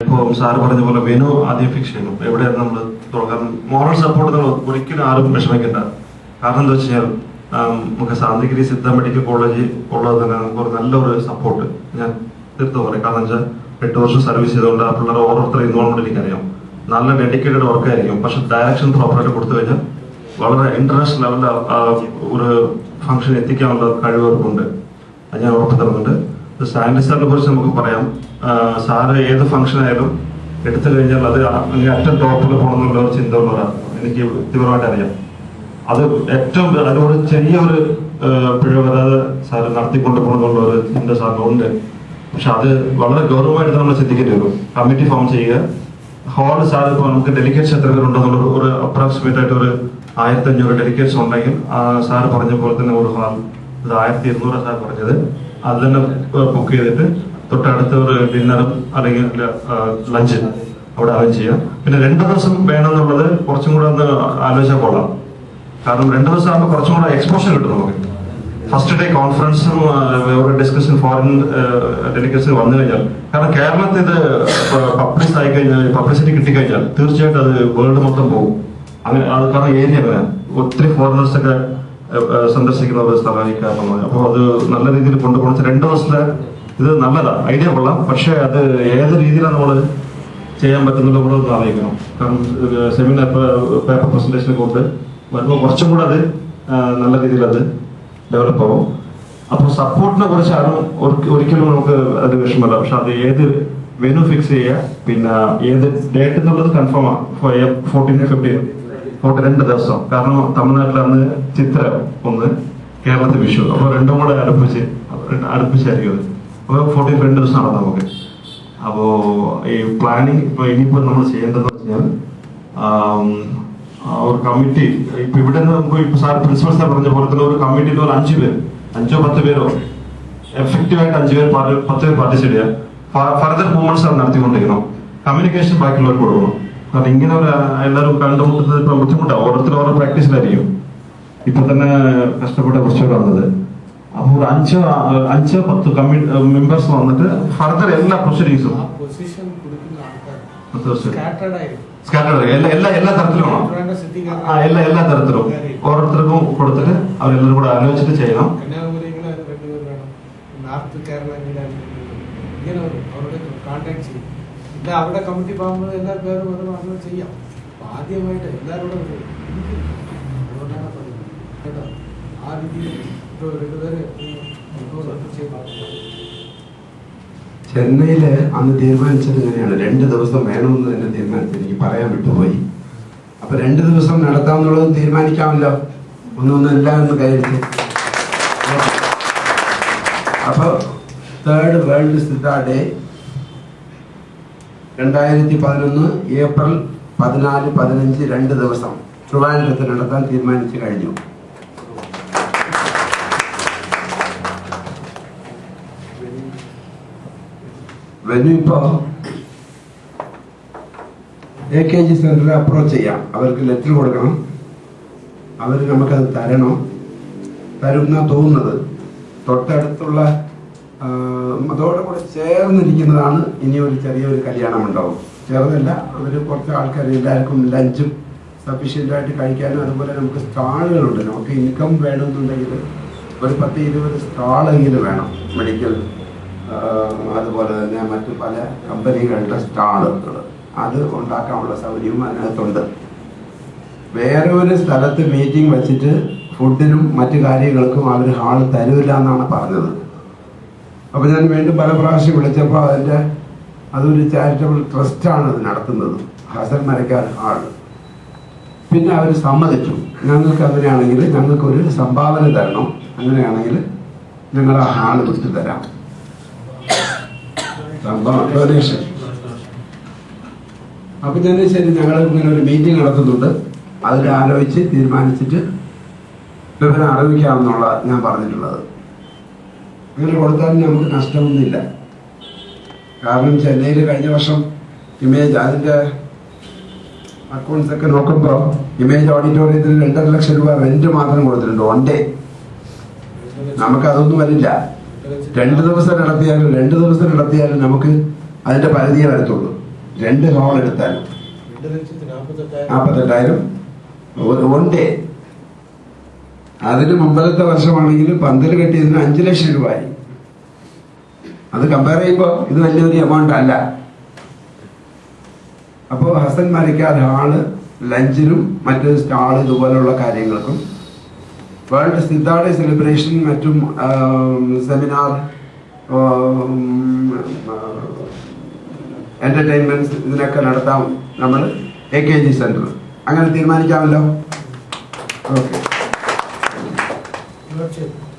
ഇപ്പോൾ സാറ് പറഞ്ഞ പോലെ വെനു ആദ്യം ഫിക്സ് ചെയ്യണം എവിടെയാണ് നമ്മൾ തുടങ്ങാൻ. മോറൽ സപ്പോർട്ട് നമ്മൾ ഒരിക്കലും ആരും വിഷമിക്കേണ്ട. കാരണം എന്താ വെച്ച് കഴിഞ്ഞാൽ നമുക്ക് ശാന്തിഗിരി സിദ്ധ മെഡിക്കൽ കോളേജ് ഉള്ളത് തന്നെ നമുക്ക് ഒരു നല്ലൊരു സപ്പോർട്ട് ഞാൻ തീർത്ത് പറയും. കാരണം വെച്ചാൽ 8 വർഷം സർവീസ് ചെയ്തുകൊണ്ട് ആ പിള്ളേർ ഓരോരുത്തർ ഇൻവോൾവ്മെന്റ് എനിക്കറിയാം. നല്ല ഡെഡിക്കേറ്റഡ് വർക്കായിരിക്കും. പക്ഷെ ഡയറക്ഷൻ പ്രോപ്പറായിട്ട് കൊടുത്തു കഴിഞ്ഞാൽ വളരെ ഇന്റർനാഷണൽ ലെവലിൽ ഒരു ഫംഗ്ഷൻ എത്തിക്കാനുള്ള കഴിവുകൾക്കുണ്ട്. അത് ഞാൻ ഉറപ്പ് തരുന്നുണ്ട്. സാൻഡി സാറിനെ കുറിച്ച് നമുക്ക് പറയാം. സാറ് ഏത് ഫംഗ്ഷൻ ആയാലും എടുത്തു കഴിഞ്ഞാൽ അത് അറ്റം ടോപ്പിൽ പോകണമെന്നുള്ള ഒരു ചിന്ത ഉള്ളവരാണ്. എനിക്ക് വ്യക്തിപരമായിട്ട് അറിയാം. അത് ഏറ്റവും അതിനോട് ചെറിയൊരു പിഴവ് വരാതെ സാറ് നടത്തിക്കൊണ്ട് പോകണമെന്നുള്ള ഒരു ചിന്ത സാറിനുണ്ട്. പക്ഷെ അത് വളരെ ഗൗരവമായിട്ട് നമ്മൾ ചിന്തിക്കേണ്ടി വരും. കമ്മിറ്റി ഫോം ചെയ്യുക. ഹാള് സാർ ഇപ്പോൾ നമുക്ക് ഡെലിഗേറ്റ്സ് എത്ര പേരുണ്ടെന്നുള്ള ഒരു അപ്രോക്സിമേറ്റ് ആയിട്ട് ഒരു 1500 ഡെലിഗേറ്റ്സ് ഉണ്ടെങ്കിൽ സാറ് പറഞ്ഞ പോലെ തന്നെ ഒരു ഹാൾ ഇത് 1200 സാർ പറഞ്ഞത്. അത് തന്നെ ബുക്ക് ചെയ്തിട്ട് തൊട്ടടുത്ത ഒരു ഡിന്നറും അല്ലെങ്കിൽ ലഞ്ച് അവിടെ അറേഞ്ച് ചെയ്യാം. പിന്നെ 2 ദിവസം വേണമെന്നുള്ളത് കുറച്ചും കൂടെ ഒന്ന് ആലോചിച്ചാൽ കൊള്ളാം. കാരണം 2 ദിവസം ആകുമ്പോൾ കുറച്ചും കൂടെ എക്സ്പോഷർ കിട്ടും നമുക്ക്. ഫസ്റ്റ് ഡേ കോൺഫറൻസും ഒരു ഡിസ്കഷൻ ഫോറിൻ ഡെലിഗേറ്റ്സിന് വന്നു കഴിഞ്ഞാൽ, കാരണം കേരളത്തിൽ ഇത് പബ്ലിഷ് ആയി കഴിഞ്ഞാൽ പബ്ലിസിറ്റി കിട്ടിക്കഴിഞ്ഞാൽ തീർച്ചയായിട്ടും അത് വേൾഡ് മൊത്തം പോകും. അങ്ങനെ അത് കാരണം ഏരിയ അങ്ങനെ ഒത്തിരി ഫോറിനേഴ്സ് ഒക്കെ സന്ദർശിക്കുന്ന ഒരു സ്ഥലമായി കാരണമാണ്. അപ്പോൾ അത് നല്ല രീതിയിൽ കൊണ്ടുപോകണം. 2 ദിവസത്തെ ഇത് നല്ലതാണ്, ഐഡിയ കൊള്ളാം. പക്ഷെ അത് ഏത് രീതിയിലാണ് നമ്മൾ ചെയ്യാൻ പറ്റുന്നത് നമ്മളൊന്ന് ആലോചിക്കണം. കാരണം സെമിനാർ പേപ്പർ പ്രസന്റേഷൻ കൊണ്ട് വരുമ്പോൾ കുറച്ചും കൂടെ അത് നല്ല രീതിയിൽ അത് ഡെവലപ്പ് ആവും. അപ്പോൾ സപ്പോർട്ടിനെ കുറിച്ച് ആരും ഒരിക്കലും നമുക്ക് അത് വിഷമല്ല. പക്ഷെ അത് ഏത് വെനു ഫിക്സ് ചെയ്യുക, പിന്നെ ഏത് ഡേറ്റ് എന്നുള്ളത് കൺഫേം ആണ്. 14, 15 2 ദിവസം. കാരണം തമിഴ്നാട്ടിലാണ് ചിത്ര ഒന്ന്, കേരളത്തിൽ വിഷു. അപ്പോൾ രണ്ടും കൂടെ അടുപ്പിച്ചായിരിക്കും അത്. അപ്പോൾ 14 2 ദിവസമാണ് നമുക്ക്. അപ്പോ ഈ പ്ലാനിങ് ഇപ്പൊ ഇനിയിപ്പോ നമ്മൾ ചെയ്യേണ്ടതെന്ന് വെച്ചാൽ ഒരു കമ്മിറ്റി ഇപ്പൊ ഇവിടെ നമുക്ക് ഇപ്പൊ സാർ പ്രിൻസിപ്പൽ സാർ പറഞ്ഞ പോലെ തന്നെ ഒരു കമ്മിറ്റിയിൽ ഒരു 5 പേർ 5 or 10 പേരോ എഫക്റ്റീവായിട്ട് 5 പേർ 10 പേർ പാർട്ടിസിപ്പേറ്റ് ചെയ്യാം. ഫർദർ മൂവ്മെന്റ്സ് ആണ് നടത്തിക്കൊണ്ടിരിക്കണം. കമ്മ്യൂണിക്കേഷൻ ബാക്കിയുള്ളവർക്ക് കൊടുക്കണം. കാരണം ഇങ്ങനെ എല്ലാവരും കണ്ടുമുട്ടുന്നത് ഇപ്പൊ ബുദ്ധിമുട്ടാണ്. ഓരോരുത്തരും ഓരോ പ്രാക്ടീസിലായിരിക്കും. ഇപ്പൊ തന്നെ കഷ്ടപ്പെട്ട കുറച്ചുകൂടെ വന്നത്. അപ്പോൾ ഒരു 5-10 മെമ്പേഴ്സ് വന്നിട്ട് ഫർദർ എല്ലാ പ്രൊസീഡിങ്സും എല്ലാ തരത്തിലും വേണം. എല്ലാ തരത്തിലും ഓരോരുത്തർക്കും കൊടുത്തിട്ട് അവരെല്ലാവരും കൂടെ ആലോചിച്ചിട്ട് ചെയ്യണം. അവിടെ കമ്മിറ്റി പോകുമ്പോൾ എല്ലാ പേരും ചെയ്യാം. ആദ്യമായിട്ട് എല്ലാവരും കേട്ടോ ആ രീതിയിൽ ചെന്നൈയില് അന്ന് തീരുമാനിച്ചത് ഇങ്ങനെയാണ്. 2 ദിവസം വേണമെന്ന് തന്നെ തീരുമാനിച്ചു. എനിക്ക് പറയാൻ വിട്ടുപോയി. അപ്പൊ 2 ദിവസം നടത്താമെന്നുള്ളത് തീരുമാനിക്കാമല്ലോ. ഒന്നൊന്നും എല്ലാം ഒന്ന് കൈവരിച്ചു. അപ്പൊ 3rd world Siddha day 2011 April 14, 15 2 ദിവസം ട്രിവാൻഡ്രത്ത് നടത്താൻ തീരുമാനിച്ചു കഴിഞ്ഞു. വെനു ഇപ്പോ AKG സെന്ററിൽ അപ്രോച്ച് ചെയ്യാം. അവർക്ക് ലെറ്റർ കൊടുക്കണം. അവർ നമുക്കത് തരുന്ന തോന്നുന്നത്. തൊട്ടടുത്തുള്ള അതോടുകൂടെ ചേർന്നിരിക്കുന്നതാണ് ഇനി ഒരു ചെറിയൊരു കല്യാണം ഉണ്ടാവും. ചെറുതല്ല, അവർ കുറച്ച് ആൾക്കാർ എല്ലാവർക്കും ലഞ്ചും സഫീഷ്യൻ്റായിട്ട് കഴിക്കാനും. അതുപോലെ നമുക്ക് സ്റ്റാളുകളുണ്ട്. നമുക്ക് ഇൻകം വേണമെന്നുണ്ടെങ്കിൽ ഒരു 10-20 സ്റ്റാളെങ്കിലും വേണം. മെഡിക്കൽ അതുപോലെ തന്നെ മറ്റു പല കമ്പനികളുടെ സ്റ്റാളുകൾ അത് ഉണ്ടാക്കാനുള്ള സൗകര്യവും അതിനകത്തുണ്ട്. വേറെ ഒരു സ്ഥലത്ത് മീറ്റിംഗ് വെച്ചിട്ട് ഫുഡിനും മറ്റു കാര്യങ്ങൾക്കും അവർ ഹാള് തരൂല്ല എന്നാണ് പറഞ്ഞത്. അപ്പോൾ ഞാൻ വീണ്ടും പല പ്രാവശ്യം വിളിച്ചപ്പോൾ അതൊരു ചാരിറ്റബിൾ ട്രസ്റ്റാണ് അത് നടത്തുന്നത്, ഹസൻ മരക്കാർ ഹാൾ. പിന്നെ അവർ സമ്മതിച്ചു, ഞങ്ങൾക്ക് അങ്ങനെയാണെങ്കിൽ ഞങ്ങൾക്കൊരു സംഭാവന തരണം, അങ്ങനെയാണെങ്കിൽ ഞങ്ങൾ ആ ഹാള് വിട്ടു തരാം, ഡൊണേഷൻ. അപ്പൊ ഞാൻ ശരി, ഞങ്ങൾ ഇങ്ങനെ ഒരു മീറ്റിംഗ് നടത്തുന്നുണ്ട്, അതിൽ ആലോചിച്ച് തീരുമാനിച്ചിട്ട് വിവരം അറിയിക്കാമെന്നുള്ള ഞാൻ പറഞ്ഞിട്ടുള്ളത്. അങ്ങനെ കൊടുത്താലും നമുക്ക് നഷ്ടമൊന്നുമില്ല. കാരണം ചെന്നൈയിൽ കഴിഞ്ഞ വർഷം ഇമേജ് അതിന്റെ അക്കൗണ്ട്സ് ഒക്കെ നോക്കുമ്പോൾ ഇമേജ് ഓഡിറ്റോറിയത്തിൽ 2.5 ലക്ഷം രൂപ റെന്റ് മാത്രം കൊടുത്തിട്ടുണ്ട്. 1 ഡേ. നമുക്കതൊന്നും വരില്ല. 2 ദിവസം നടത്തിയാലും നമുക്ക് അതിന്റെ പരിധിയെ വരത്തുള്ളൂ. 2 ഹാൾ എടുത്താൽ 48,000 1 ഡേ. അതിന് മുമ്പത്തെ വർഷമാണെങ്കിൽ പന്തൽ കെട്ടിയതിന് 5 ലക്ഷം രൂപയായി. അത് കമ്പയർ ചെയ്യുമ്പോൾ ഇത് വലിയൊരു എമൗണ്ട് അല്ല. അപ്പോൾ ഹസൻ മരക്കാർ ഹാള് ലഞ്ചിനും മറ്റ് സ്റ്റാൾ ഇതുപോലുള്ള കാര്യങ്ങൾക്കും, വേൾഡ് സിദ്ധാർത്ഥ സെലിബ്രേഷൻ മറ്റും സെമിനാർ എന്റർടൈൻമെന്റ്സ് ഇതിനൊക്കെ നടത്താം നമ്മൾ AKG സെന്റർ. അങ്ങനെ തീരുമാനിക്കാമല്ലോ. ഓക്കെ.